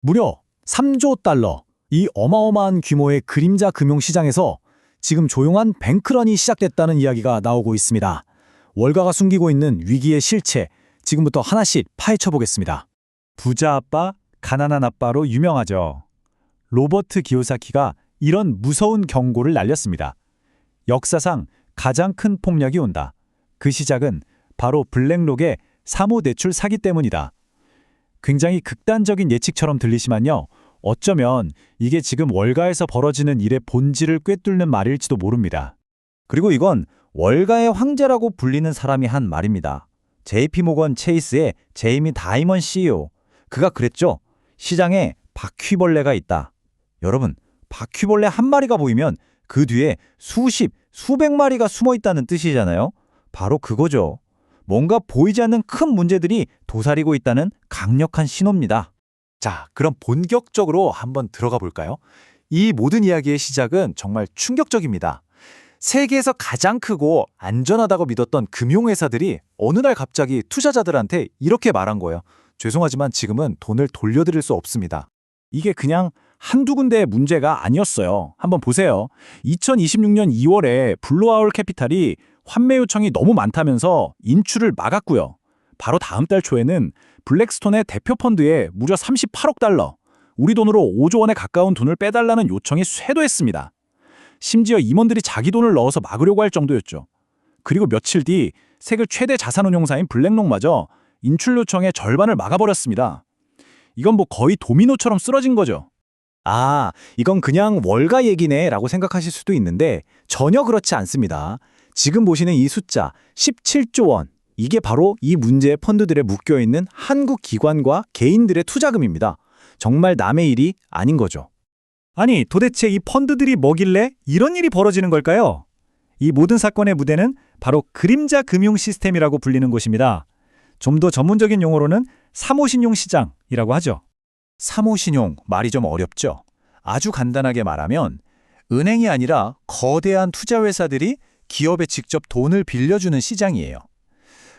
무려 3조 달러, 이 어마어마한 규모의 그림자 금융시장에서 지금 조용한 뱅크런이 시작됐다는 이야기가 나오고 있습니다. 월가가 숨기고 있는 위기의 실체, 지금부터 하나씩 파헤쳐 보겠습니다. 부자 아빠, 가난한 아빠로 유명하죠. 로버트 기요사키가 이런 무서운 경고를 날렸습니다. 역사상 가장 큰 폭력이 온다. 그 시작은 바로 블랙록의 사모대출 사기 때문이다. 굉장히 극단적인 예측처럼 들리지만요. 어쩌면 이게 지금 월가에서 벌어지는 일의 본질을 꿰뚫는 말일지도 모릅니다. 그리고 이건 월가의 황제라고 불리는 사람이 한 말입니다. JP모건 체이스의 제이미 다이먼 CEO. 그가 그랬죠. 시장에 바퀴벌레가 있다. 여러분, 바퀴벌레 한 마리가 보이면 그 뒤에 수십, 수백 마리가 숨어 있다는 뜻이잖아요. 바로 그거죠. 뭔가 보이지 않는 큰 문제들이 도사리고 있다는 강력한 신호입니다. 자, 그럼 본격적으로 한번 들어가 볼까요? 이 모든 이야기의 시작은 정말 충격적입니다. 세계에서 가장 크고 안전하다고 믿었던 금융회사들이 어느 날 갑자기 투자자들한테 이렇게 말한 거예요. 죄송하지만 지금은 돈을 돌려드릴 수 없습니다. 이게 그냥 한두 군데의 문제가 아니었어요. 한번 보세요. 2026년 2월에 블루아울 캐피탈이 환매 요청이 너무 많다면서 인출을 막았고요. 바로 다음 달 초에는 블랙스톤의 대표 펀드에 무려 38억 달러, 우리 돈으로 5조 원에 가까운 돈을 빼달라는 요청이 쇄도했습니다. 심지어 임원들이 자기 돈을 넣어서 막으려고 할 정도였죠. 그리고 며칠 뒤 세계 최대 자산운용사인 블랙록마저 인출 요청의 절반을 막아버렸습니다. 이건 뭐 거의 도미노처럼 쓰러진 거죠. 아, 이건 그냥 월가 얘기네 라고 생각하실 수도 있는데 전혀 그렇지 않습니다. 지금 보시는 이 숫자 17조 원, 이게 바로 이 문제의 펀드들에 묶여있는 한국 기관과 개인들의 투자금입니다. 정말 남의 일이 아닌 거죠. 아니, 도대체 이 펀드들이 뭐길래 이런 일이 벌어지는 걸까요? 이 모든 사건의 무대는 바로 그림자 금융 시스템이라고 불리는 곳입니다. 좀 더 전문적인 용어로는 사모신용 시장이라고 하죠. 사모신용, 말이 좀 어렵죠? 아주 간단하게 말하면 은행이 아니라 거대한 투자회사들이 기업에 직접 돈을 빌려주는 시장이에요.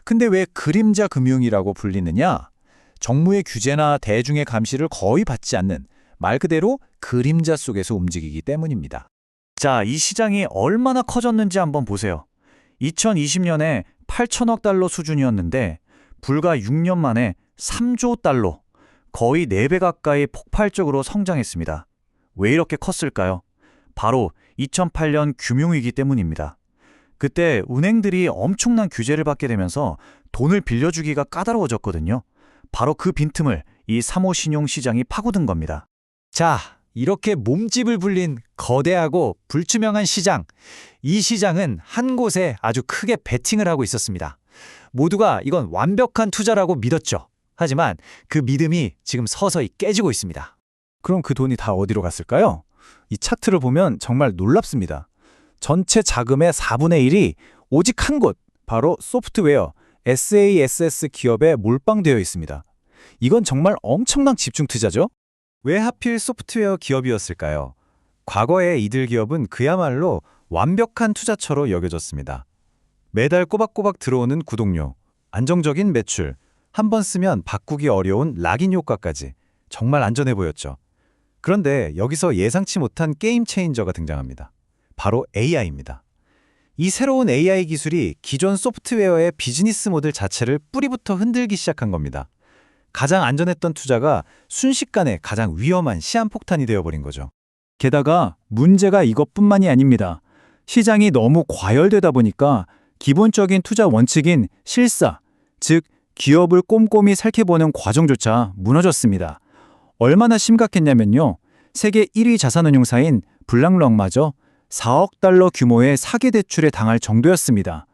근데 왜 그림자 금융이라고 불리느냐? 정부의 규제나 대중의 감시를 거의 받지 않는 말 그대로 그림자 속에서 움직이기 때문입니다. 자, 이 시장이 얼마나 커졌는지 한번 보세요. 2020년에 8천억 달러 수준이었는데 불과 6년 만에 3조 달러, 거의 4배 가까이 폭발적으로 성장했습니다. 왜 이렇게 컸을까요? 바로 2008년 금융위기 때문입니다. 그때 은행들이 엄청난 규제를 받게 되면서 돈을 빌려주기가 까다로워졌거든요. 바로 그 빈틈을 이 사모신용 시장이 파고든 겁니다. 자, 이렇게 몸집을 불린 거대하고 불투명한 시장. 이 시장은 한 곳에 아주 크게 베팅을 하고 있었습니다. 모두가 이건 완벽한 투자라고 믿었죠. 하지만 그 믿음이 지금 서서히 깨지고 있습니다. 그럼 그 돈이 다 어디로 갔을까요? 이 차트를 보면 정말 놀랍습니다. 전체 자금의 4분의 1이 오직 한 곳, 바로 소프트웨어, SaaS 기업에 몰빵되어 있습니다. 이건 정말 엄청난 집중 투자죠? 왜 하필 소프트웨어 기업이었을까요? 과거의 이들 기업은 그야말로 완벽한 투자처로 여겨졌습니다. 매달 꼬박꼬박 들어오는 구독료, 안정적인 매출, 한 번 쓰면 바꾸기 어려운 락인 효과까지 정말 안전해 보였죠. 그런데 여기서 예상치 못한 게임 체인저가 등장합니다. 바로 AI입니다. 이 새로운 AI 기술이 기존 소프트웨어의 비즈니스 모델 자체를 뿌리부터 흔들기 시작한 겁니다. 가장 안전했던 투자가 순식간에 가장 위험한 시한폭탄이 되어버린 거죠. 게다가 문제가 이것뿐만이 아닙니다. 시장이 너무 과열되다 보니까 기본적인 투자 원칙인 실사, 즉 기업을 꼼꼼히 살펴보는 과정조차 무너졌습니다. 얼마나 심각했냐면요. 세계 1위 자산운용사인 블랙록마저 4억 달러 규모의 사기 대출에 당할 정도였습니다.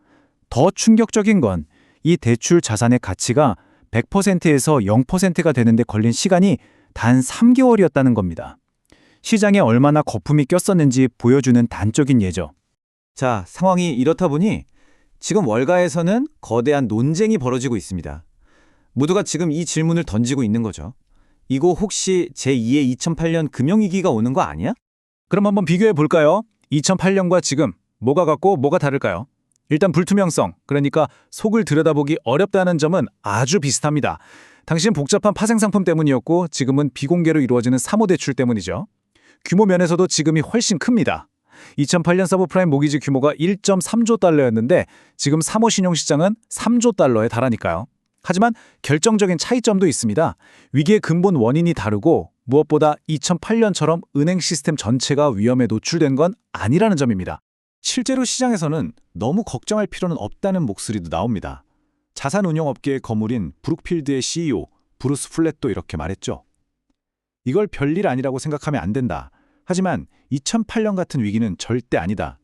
더 충격적인 건 이 대출 자산의 가치가 100%에서 0%가 되는데 걸린 시간이 단 3개월이었다는 겁니다. 시장에 얼마나 거품이 꼈었는지 보여주는 단적인 예죠. 자, 상황이 이렇다 보니 지금 월가에서는 거대한 논쟁이 벌어지고 있습니다. 모두가 지금 이 질문을 던지고 있는 거죠. 이거 혹시 제2의 2008년 금융위기가 오는 거 아니야? 그럼 한번 비교해 볼까요? 2008년과 지금 뭐가 같고 뭐가 다를까요? 일단 불투명성, 그러니까 속을 들여다보기 어렵다는 점은 아주 비슷합니다. 당시엔 복잡한 파생상품 때문이었고 지금은 비공개로 이루어지는 사모대출 때문이죠. 규모 면에서도 지금이 훨씬 큽니다. 2008년 서브프라임 모기지 규모가 1.3조 달러였는데 지금 사모신용시장은 3조 달러에 달하니까요. 하지만 결정적인 차이점도 있습니다. 위기의 근본 원인이 다르고 무엇보다 2008년처럼 은행 시스템 전체가 위험에 노출된 건 아니라는 점입니다. 실제로 시장에서는 너무 걱정할 필요는 없다는 목소리도 나옵니다. 자산운용업계의 거물인 브룩필드의 CEO 브루스 플랫도 이렇게 말했죠. 이걸 별일 아니라고 생각하면 안 된다. 하지만 2008년 같은 위기는 절대 아니다.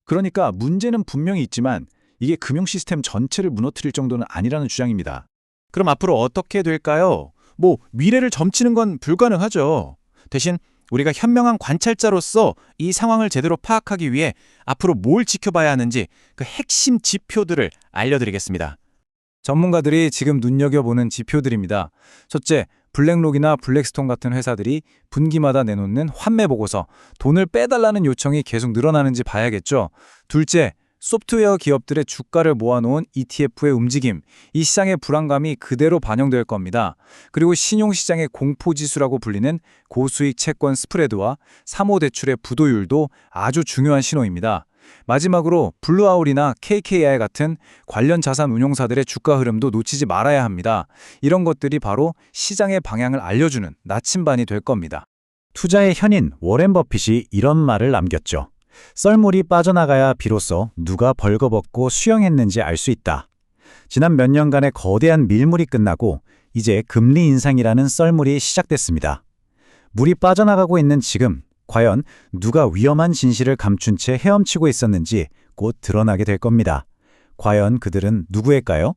그러니까 문제는 분명히 있지만 이게 금융 시스템 전체를 무너뜨릴 정도는 아니라는 주장입니다. 그럼 앞으로 어떻게 될까요? 미래를 점치는 건 불가능하죠. 대신 우리가 현명한 관찰자로서 이 상황을 제대로 파악하기 위해 앞으로 뭘 지켜봐야 하는지 그 핵심 지표들을 알려드리겠습니다. 전문가들이 지금 눈여겨보는 지표들입니다. 첫째, 블랙록이나 블랙스톤 같은 회사들이 분기마다 내놓는 환매 보고서, 돈을 빼달라는 요청이 계속 늘어나는지 봐야겠죠. 둘째, 소프트웨어 기업들의 주가를 모아놓은 ETF의 움직임, 이 시장의 불안감이 그대로 반영될 겁니다. 그리고 신용시장의 공포지수라고 불리는 고수익 채권 스프레드와 사모대출의 부도율도 아주 중요한 신호입니다. 마지막으로 블루아울이나 KKR 같은 관련 자산 운용사들의 주가 흐름도 놓치지 말아야 합니다. 이런 것들이 바로 시장의 방향을 알려주는 나침반이 될 겁니다. 투자의 현인 워렌 버핏이 이런 말을 남겼죠. 썰물이 빠져나가야 비로소 누가 벌거벗고 수영했는지 알 수 있다. 지난 몇 년간의 거대한 밀물이 끝나고 이제 금리 인상이라는 썰물이 시작됐습니다. 물이 빠져나가고 있는 지금, 과연 누가 위험한 진실을 감춘 채 헤엄치고 있었는지 곧 드러나게 될 겁니다. 과연 그들은 누구일까요?